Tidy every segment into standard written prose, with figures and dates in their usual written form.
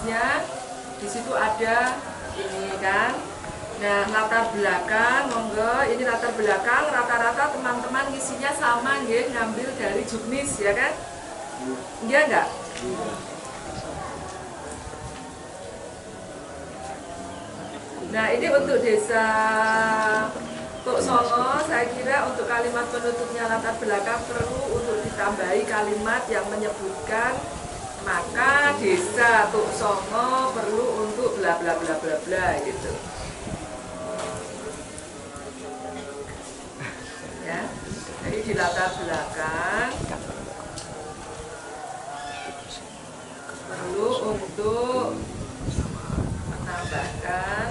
juknisnya. Di situ ada ini kan. Nah, latar belakang, monggo, ini latar belakang rata-rata teman-teman ngisinya sama nggih, ngambil dari juknis ya kan? Iya enggak? Nah, ini untuk desa Tuk Songo, saya kira untuk kalimat penutupnya latar belakang perlu untuk ditambahi kalimat yang menyebutkan maka desa Tuk Songo perlu untuk bla bla bla bla bla gitu. Ya, jadi di latar belakang perlu untuk menambahkan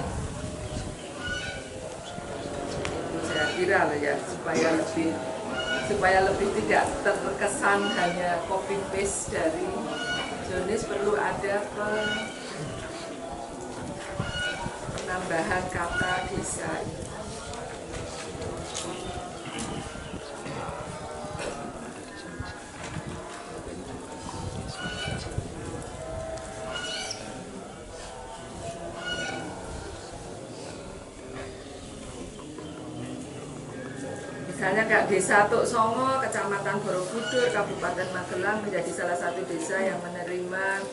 itu saya kira loh ya supaya lebih tidak terkesan hanya copy paste dari juknis, perlu ada penambahan kata desa ini. Misalnya kayak Desa Tuk Songo, Kecamatan Borobudur, Kabupaten Magelang menjadi salah satu desa yang menerima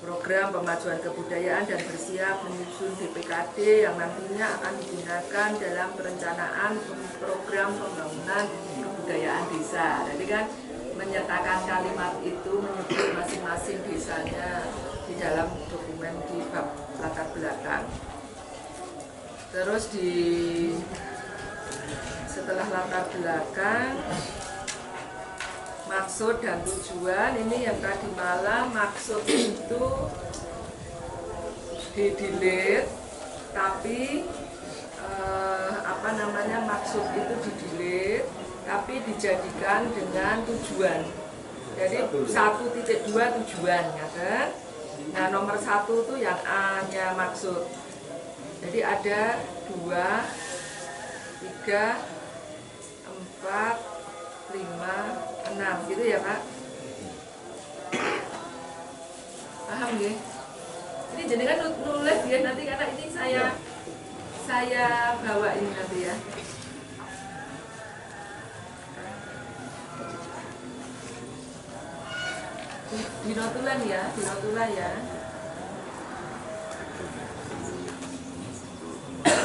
program pemajuan kebudayaan dan bersiap menyusun DPKD yang nantinya akan digunakan dalam perencanaan program pembangunan kebudayaan desa. Jadi kan menyertakan kalimat itu menyebut masing-masing desanya di dalam dokumen di bab latar belakang. Terus setelah latar belakang, maksud dan tujuan, ini yang tadi malam maksud itu di-delete, tapi maksud itu di-delete, tapi dijadikan dengan tujuan. Jadi 1.2 tujuan, ya kan? Nah, nomor 1 itu yang A-nya maksud. Jadi ada 2, 3, 4, 5, 6 gitu ya Pak. Paham ya? Ini jenengan nulis ya nanti karena ini saya bawa ini nanti ya. Di notulen ya, di notulen ya.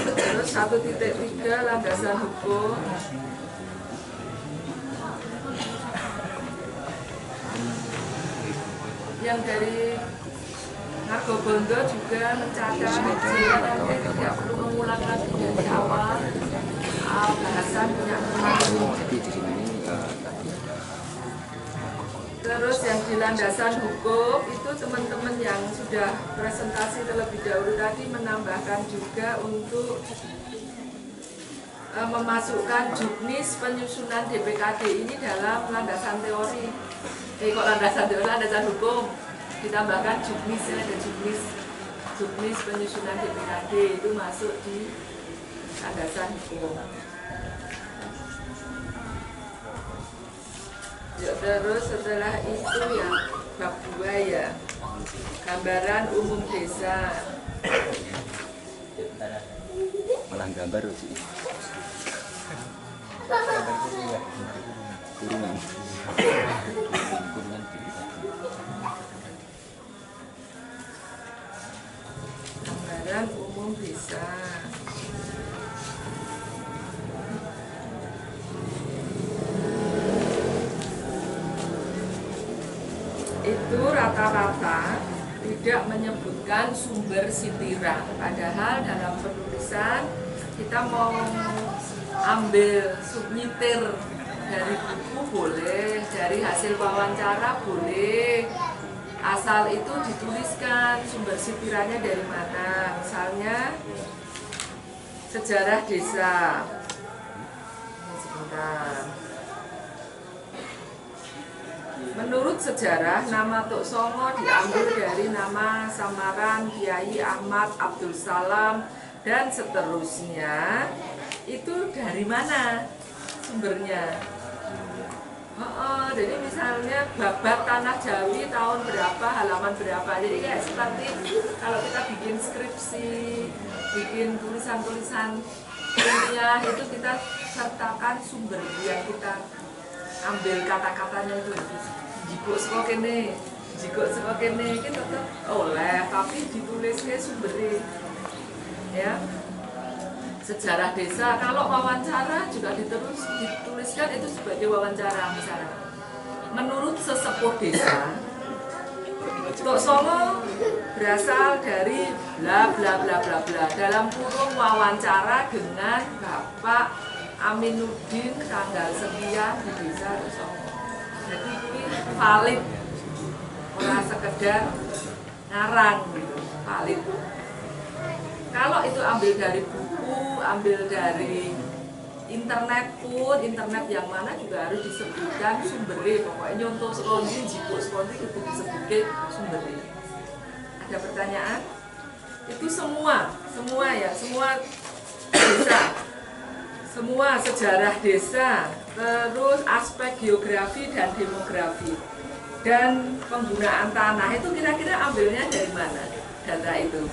Terus 1.3 landasan hukum. Yang dari Margobondo juga mencatat nanti tidak perlu mengulang lagi dari awal bahasan punya teman. Terus yang di landasan hukum itu teman-teman yang sudah presentasi terlebih dahulu tadi menambahkan juga untuk memasukkan juknis penyusunan DPKD ini dalam landasan teori. Kok landasan teori, landasan hukum ditambahkan juknisnya, ada juknis penyusunan DPKD itu masuk di landasan hukum. Ya, terus setelah itu ya bab 2 ya, gambaran umum desa. Malah gambar sih. Kurungan. Gambaran umum desa. Itu rata-rata tidak menyebutkan sumber sitiran, padahal dalam penulisan kita mau ambil subnyitir dari buku boleh, dari hasil wawancara boleh, asal itu dituliskan sumber sitirannya dari mana. Misalnya sejarah desa. Sebentar. Menurut sejarah, nama Tuk Songo diambil dari nama samaran Kiai Ahmad Abdul Salam dan seterusnya. Itu dari mana sumbernya? Jadi misalnya babat tanah Jawi tahun berapa, halaman berapa. Jadi kayak seperti kalau kita bikin skripsi, bikin tulisan-tulisan ilmiah, itu kita sertakan sumber yang kita ambil kata-katanya itu. Jikuk saka kene, jikuk saka kene iki tetep oleh, tapi ditulisnya sumbernya. Ya. Sejarah desa, kalau wawancara juga dituliskan itu sebagai wawancara. Misalnya menurut sesepuh desa, Tok Songo berasal dari bla bla bla bla bla, dalam kurung wawancara dengan Bapak Aminuddin tanggal sekian di desa Tok Songo. Jadi ini valid, orang sekedar ngarang gitu, valid. Kalau itu ambil dari buku, ambil dari internet pun, internet yang mana juga harus disebutkan sumbernya. Pokoknya nyontoh sekondi, jipuk sekondi itu disebutkan sumbernya. Ada pertanyaan? Itu semua ya, semua desa, semua sejarah desa, terus aspek geografi dan demografi, dan penggunaan tanah itu kira-kira ambilnya dari mana data itu?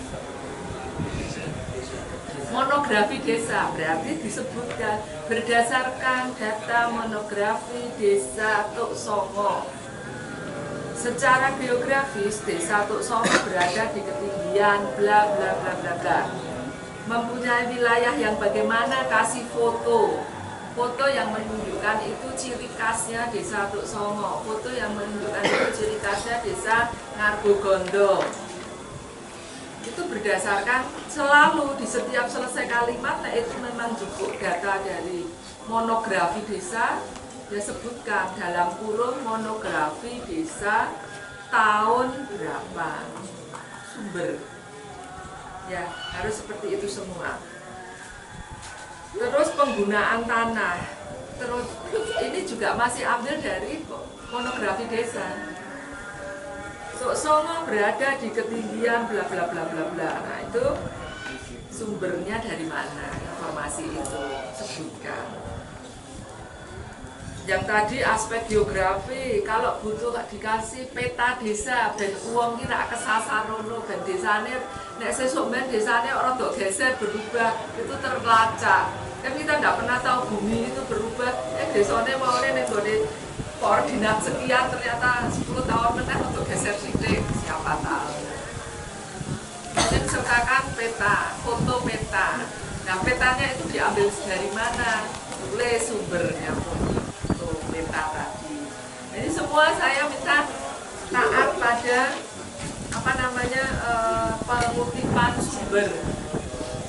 Monografi desa berarti disebutkan berdasarkan data monografi desa Tok Songo. Secara geografis desa Tok Songo berada di ketinggian bla bla bla bla bla. Mempunyai wilayah yang bagaimana, kasih foto. Foto yang menunjukkan itu ciri khasnya desa Tok Songo. Foto yang menunjukkan itu ciri khasnya desa Ngargogondo. Itu berdasarkan selalu di setiap selesai kalimat, nah itu memang cukup data dari monografi desa, ya sebutkan dalam kurung monografi desa tahun berapa, sumber, ya harus seperti itu semua. Terus penggunaan tanah, terus ini juga masih ambil dari monografi desa. Tok Songo berada di ketinggian bla bla bla bla bla. Nah itu sumbernya dari mana informasi itu, sebutkan. Yang tadi aspek geografi, kalau butuh dikasih peta desa, ben uang kira kesasarono, ben desane nek sesuk ben desane orang dok geser berubah, itu terlacak. Kan kita nggak pernah tahu bumi itu berubah. Desane mau nek koordinat sekian ternyata 10 tahun meneh untuk geser sidik, siapa tahu. Kemudian sertakan peta, foto peta. Nah petanya itu diambil dari mana? Tulis sumbernya foto peta tadi. Jadi semua saya minta taat pada pengutipan sumber.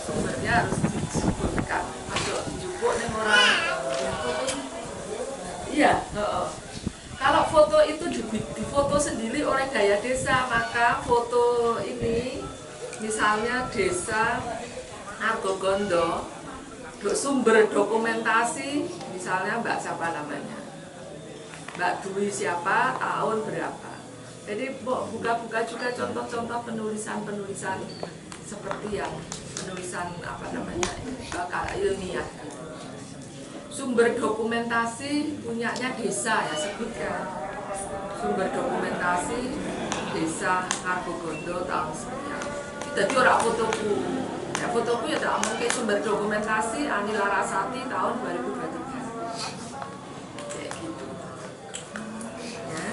Sumbernya harus disebutkan. Masuk jupuk nih orang. Iya. Kalau foto itu difoto sendiri oleh daya desa, maka foto ini misalnya desa Ngargogondo, sumber dokumentasi misalnya Mbak siapa namanya, Mbak Dwi siapa, tahun berapa. Jadi buka-buka juga contoh-contoh penulisan-penulisan seperti yang penulisan ilmiah. Sumber dokumentasi punyanya desa, ya sebutkan sumber dokumentasi desa Ngargogondo tahun sekian. Jadi orang fotoku, ya fotoku ya tak mungkin sumber dokumentasi Ani Larasati tahun 2023. Kayak gitu. Ya.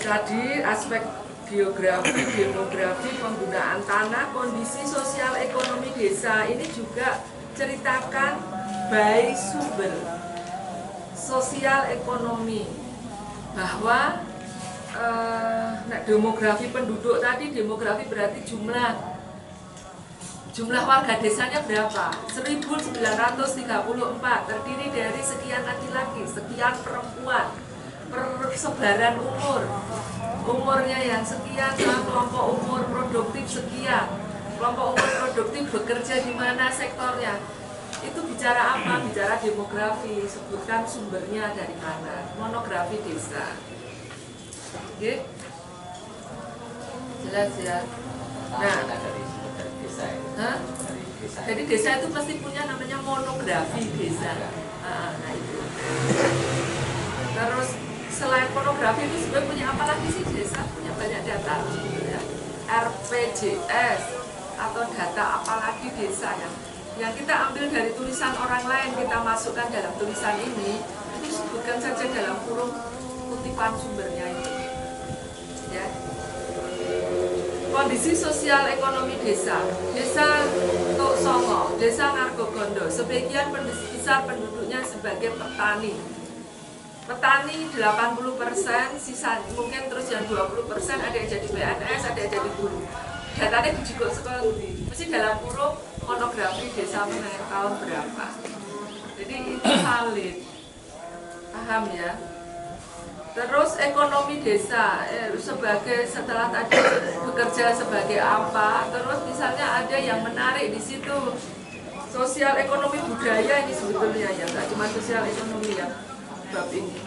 Tadi aspek geografi, demografi, penggunaan tanah, kondisi sosial ekonomi desa ini juga ceritakan baik sumber sosial ekonomi, bahwa demografi penduduk tadi, demografi berarti jumlah warga desanya berapa? 1934, terdiri dari sekian laki-laki, sekian perempuan, persebaran umurnya yang sekian, kelompok umur produktif sekian, kelompok umur produktif bekerja di mana sektornya. Itu bicara apa? Bicara demografi, sebutkan sumbernya dari mana, monografi desa. Oke? Jelas ya? Nah, jadi desa itu pasti punya namanya monografi desa. Nah itu. Terus selain pornografi itu sebenarnya punya apa lagi sih desa? Punya banyak data ya. RPJS atau data apalagi desa yang kita ambil dari tulisan orang lain, kita masukkan dalam tulisan ini, itu sebutkan saja dalam kurung kutipan sumbernya itu ya. Kondisi sosial ekonomi desa Tuk Songo, desa Nargogondo, sebagian besar penduduknya sebagai petani. Petani 80%, sisa mungkin terus yang 20% ada yang jadi PNS, ada yang jadi guru. Datanya juga sekali, mesti dalam kurung monografi desa mengenai tahun berapa. Jadi itu valid, paham ya? Terus ekonomi desa sebagai setelah tadi bekerja sebagai apa, terus misalnya ada yang menarik di situ sosial ekonomi budaya ini sebetulnya ya, nggak cuma sosial ekonomi ya bab ini.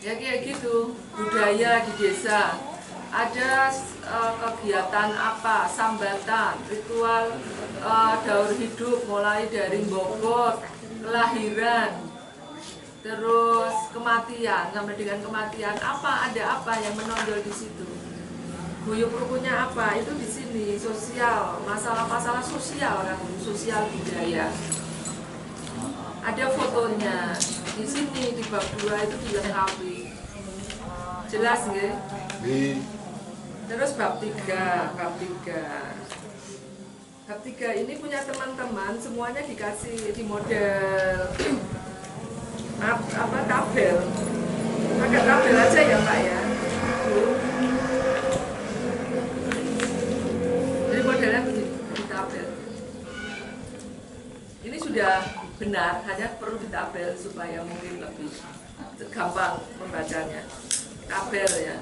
Ya kayak gitu, budaya di desa. Ada kegiatan apa, sambatan, ritual daur hidup mulai dari bobot, kelahiran, terus kematian, sampai dengan kematian apa, ada apa yang menonjol di situ. Guyub rukunnya apa, itu di sini, sosial, masalah-masalah sosial kan, sosial budaya. Ada fotonya, di sini di bab 2 itu dilengkapi. Jelas nggih? Terus bab 3 ini punya teman-teman semuanya dikasih di model apa tabel. Pakai tabel aja ya Pak ya. Jadi modelnya di tabel. Ini sudah benar, hanya perlu ditabel supaya mungkin lebih gampang membacanya. Tabel ya.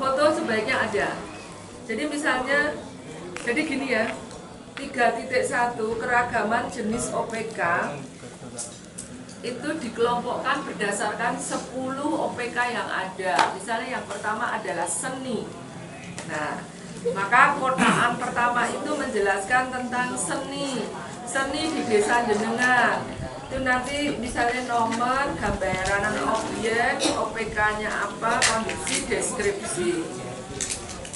Foto sebaiknya ada. Jadi misalnya, jadi gini ya, 3.1 keragaman jenis OPK itu dikelompokkan berdasarkan 10 OPK yang ada. Misalnya yang pertama adalah seni. Nah, maka kotaan pertama itu menjelaskan tentang seni. Seni di desa jenengan. Itu nanti misalnya nomor, gambaran objek, OPK-nya apa, kondisi, deskripsi.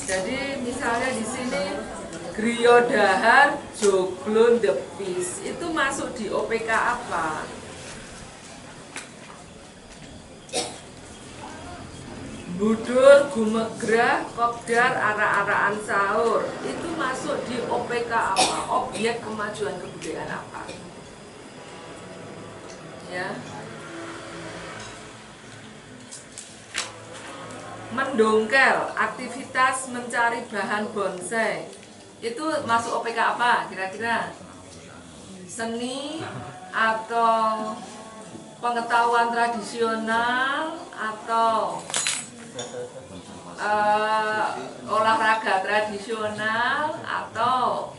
Jadi misalnya di sini griya dahar joglon depis itu masuk di OPK apa? Budur gumegrah kopdar ara-araan sahur itu masuk di OPK apa? Objek kemajuan kebudayaan apa? Ya. Mendongkel, aktivitas mencari bahan bonsai itu masuk OPK apa kira-kira? Seni atau pengetahuan tradisional atau olahraga tradisional atau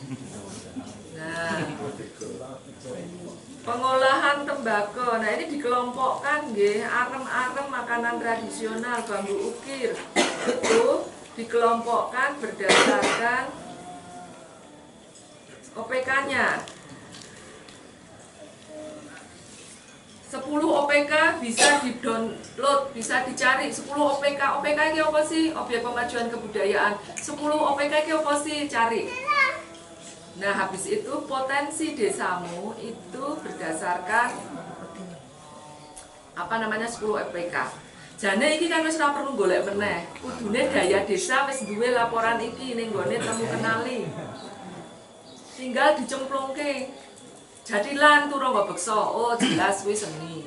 pengolahan tembakau. Nah ini dikelompokkan nggih, arem-arem makanan tradisional, bambu ukir itu dikelompokkan berdasarkan OPK-nya. 10 OPK bisa di-download, bisa dicari 10 OPK. OPK ini apa sih? Objek pemajuan kebudayaan. 10 OPK ini apa sih? Cari. Nah, habis itu potensi desamu itu berdasarkan apa namanya 10 OPK. Jane iki kan wis ora perlu golek meneh. Kudune daya desa wis duwe laporan iki ning gone temu kenali. Tinggal dicemplungke. Jadi lan turu nggo beksa, oh jelas wis seni.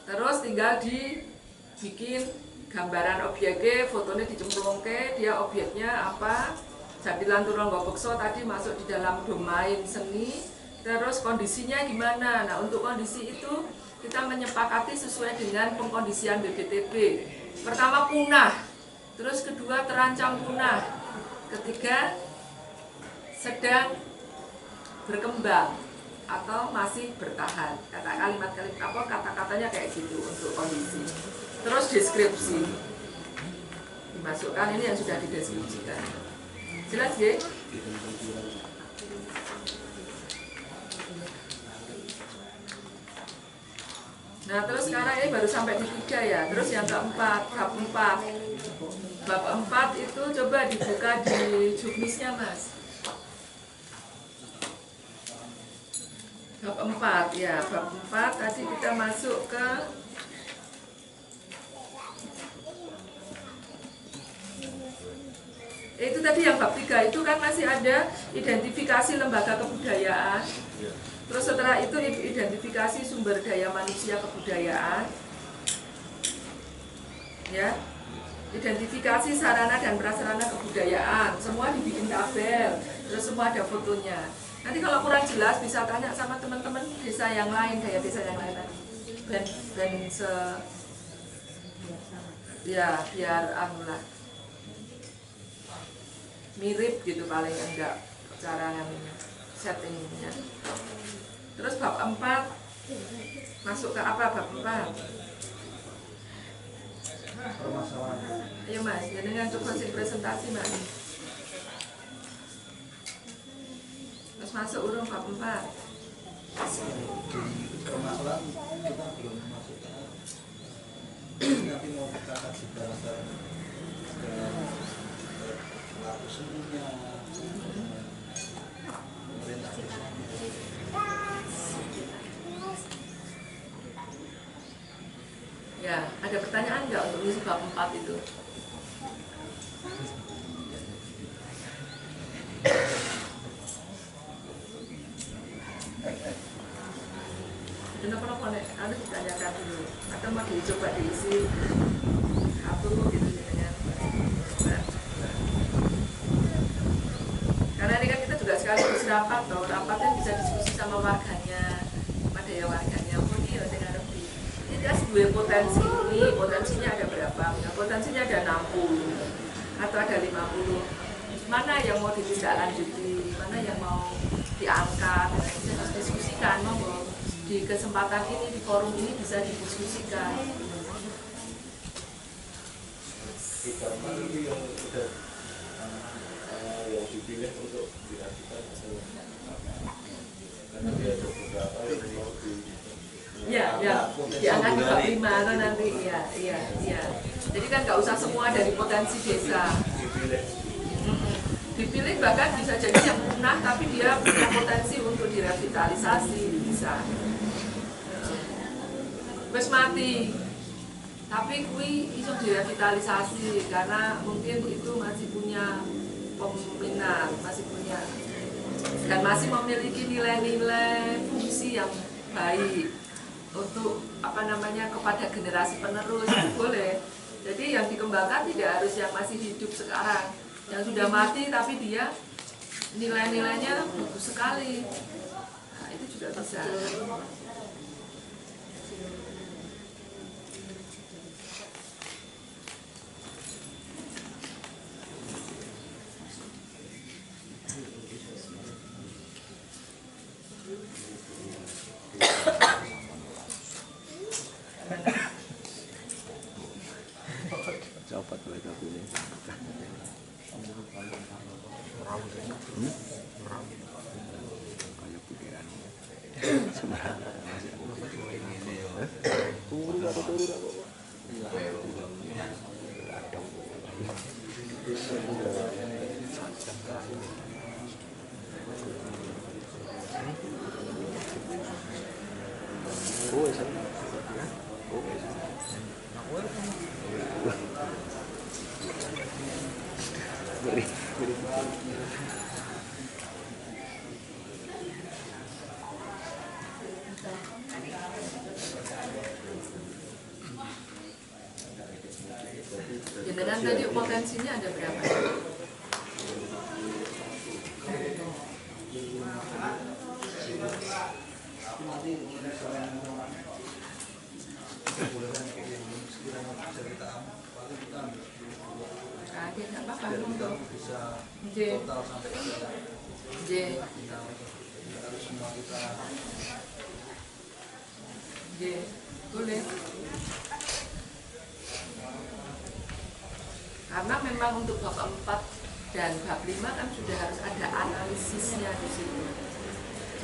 Terus tinggal dibikin gambaran objeknya, fotonya dicemplungke, dia objeknya apa. Jadi lan turu nggo beksa tadi masuk di dalam domain seni. Terus kondisinya gimana? Nah, untuk kondisi itu kita menyepakati sesuai dengan pengkondisian BPTB. Pertama punah, terus kedua terancam punah, ketiga sedang berkembang atau masih bertahan. Kata-katanya kayak gitu untuk kondisi. Terus deskripsi dimasukkan, ini yang sudah dideskripsikan. Jelas ya? Nah terus sekarang ini baru sampai di 3 ya. Terus yang keempat, bab 4. Bab 4 itu coba dibuka di juknisnya Mas. Bab 4 ya, bab 4 tadi kita masuk ke itu tadi yang bab 3 itu kan masih ada identifikasi lembaga kebudayaan. Terus setelah itu identifikasi sumber daya manusia kebudayaan. Ya. Identifikasi sarana dan prasarana kebudayaan, semua dibikin tabel, terus semua ada fotonya. Nanti kalau kurang jelas bisa tanya sama teman-teman desa yang lain, daya desa yang lain tadi. Ben ya biar anulah mirip gitu paling enggak cara settingnya. Terus bab 4 masuk ke apa bab 4? Ayo Mas, dengan coba sih presentasi Mas. Terus masuk urung bab 4. Permasalahan kita belum masuk ke nanti mau kita kasih bahasa ke pelaku seninya pemerintah. Ya, ada pertanyaan nggak untuk ngisi bab 4 itu? Kenapa nek harus ditanyakan dulu? Atau mau dicoba diisi satu gitu dengan karena ini kan kita juga sekaligus rapat loh, rapatnya bisa diskusi sama warganya, ada ya warganya pun iya dengan lebih. Ini kan dua potensi ini, potensinya ada berapa? Nah, potensinya ada 60 atau ada 50. Mana yang mau ditindaklanjuti, mana yang mau diangkat, bisa diskusikan, monggo. Di kesempatan ini, di forum ini bisa didiskusikan. Kita ini yang sudah yang dipilih untuk dirapikan karena dia ada beberapa yang mau diangkat ke bab 5 atau nanti, iya. Jadi kan nggak usah semua dari potensi desa. Dipilih bahkan bisa jadi yang punah tapi dia punya potensi untuk direvitalisasi bisa. Wes mati, tapi kui iso direvitalisasi karena mungkin itu masih punya peminat, masih punya dan masih memiliki nilai-nilai fungsi yang baik untuk kepada generasi penerus boleh. Jadi yang dikembangkan tidak harus yang masih hidup sekarang, yang sudah mati tapi dia nilai-nilainya bagus sekali. Nah, itu juga bisa. Copot baca ini. Kayak pikiran. Sebenarnya turu apa? Dengan tadi potensinya ada berapa? Kaget nggak apa-apa untuk total sampai harus semua kita boleh. Karena memang untuk bab 4 Dan bab 5 kan sudah harus ada analisisnya di situ.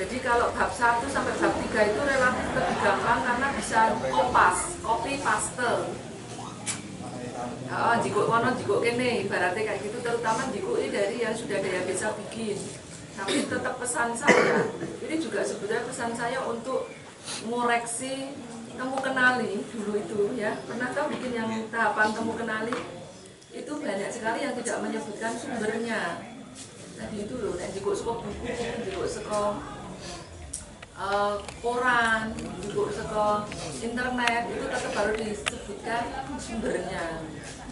Jadi kalau bab 1 sampai bab 3 itu relatif lebih gampang karena bisa copy paste. Jikuk kono, jikuk kene, ibaratnya kayak gitu, terutama jikuk ini dari yang sudah daya bisa bikin. Tapi tetap pesan saya, ini juga sebenarnya pesan saya untuk ngoreksi temu kenali dulu itu ya. Pernah tahu bikin yang tahapan temu kenali? Itu banyak sekali yang tidak menyebutkan sumbernya. Tadi itu loh, jikuk saka buku, jikuk saka koran, jikuk saka internet, itu tetap baru disebutkan sumbernya.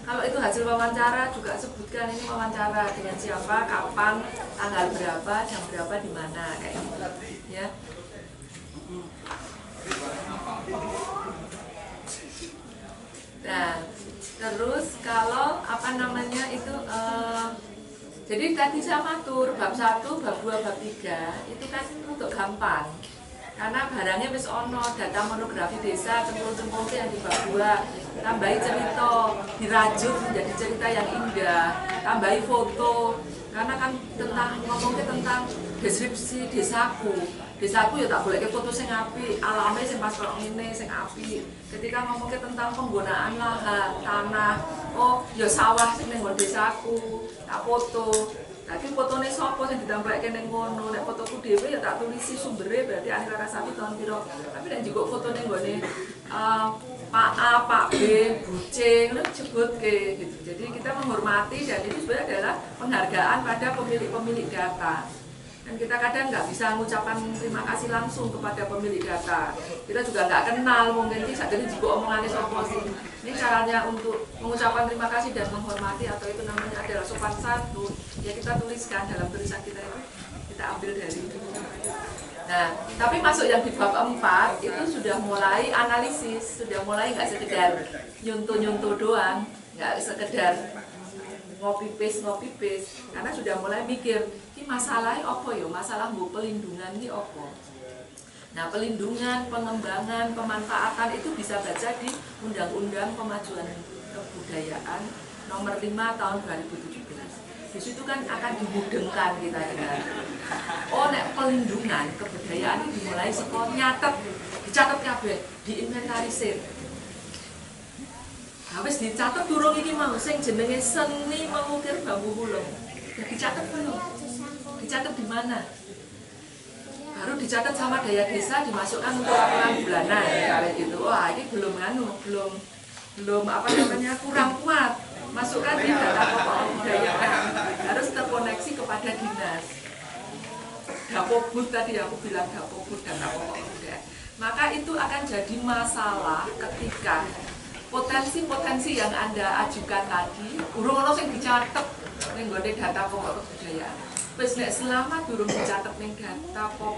Kalau itu hasil wawancara juga sebutkan ini wawancara dengan siapa, kapan, tanggal berapa, jam berapa, di mana, kayak gitu ya. Nah, terus kalau apa namanya itu jadi tadi saya matur bab 1, bab 2, bab 3 itu kan untuk gampang. Karena barangnya wis ono, data monografi desa, cempul-cempul yang di bab 2, tambahi cerita, dirajut menjadi cerita yang indah, tambahi foto, karena kan tentang ngomongnya tentang deskripsi desaku ya tak boleh ke foto sing apik, alame sing pas kok ngene sing apik. Ketika ngomongnya tentang penggunaan lahan, tanah, oh ya sawah sing ning desaku, tak foto. Lagi fotone sapa sing ditampilke ning ngono, nek fotoku dhewe ya tak tulisi sumbere berarti akhir Larasati tahun piro. Tapi nek njikuk fotone nggone Pak A, Pak B, Bucing, lu sebutke gitu. Jadi kita menghormati dan itu sebenarnya adalah penghargaan pada pemilik data. Dan kita kadang nggak bisa mengucapkan terima kasih langsung kepada pemilik data. Kita juga nggak kenal mungkin bisa jadi juga omongannya sopo sih. Ini caranya untuk mengucapkan terima kasih dan menghormati atau itu namanya adalah sopan santun. Ya kita tuliskan dalam tulisan kita itu kita ambil dari itu. Nah, tapi masuk yang di bab 4 itu sudah mulai analisis, sudah mulai nggak sekedar nyuntuh doang, nggak sekedar ngopi paste, karena sudah mulai mikir, ini masalahnya apa ya, masalah bu pelindungan ini apa. Nah, pelindungan, pengembangan, pemanfaatan itu bisa baca di Undang-Undang Pemajuan Kebudayaan Nomor 5 Tahun 2017. Di situ kan akan dimudengkan kita dengan oh nek pelindungan kebudayaan ini dimulai sekolah nyatet, dicatat kabeh, diinventarisir. Habis dicatat durung iki mau sing jenenge seni mengukir bambu hulung. Ya dicatat belum? Dicatat di mana? Baru dicatat sama daya desa dimasukkan untuk laporan bulanan kayak gitu. Wah, ini belum apa namanya kurang kuat. Masukkan di data pokok kebudayaan harus terkoneksi kepada dinas. Dapobud tadi aku bilang Dapobud data pokok kebudayaan. Maka itu akan jadi masalah ketika potensi-potensi yang Anda ajukan tadi urung ono sing dicatet ning nggone data pokok kebudayaan. Wis nek selama durung dicatet ning data pokok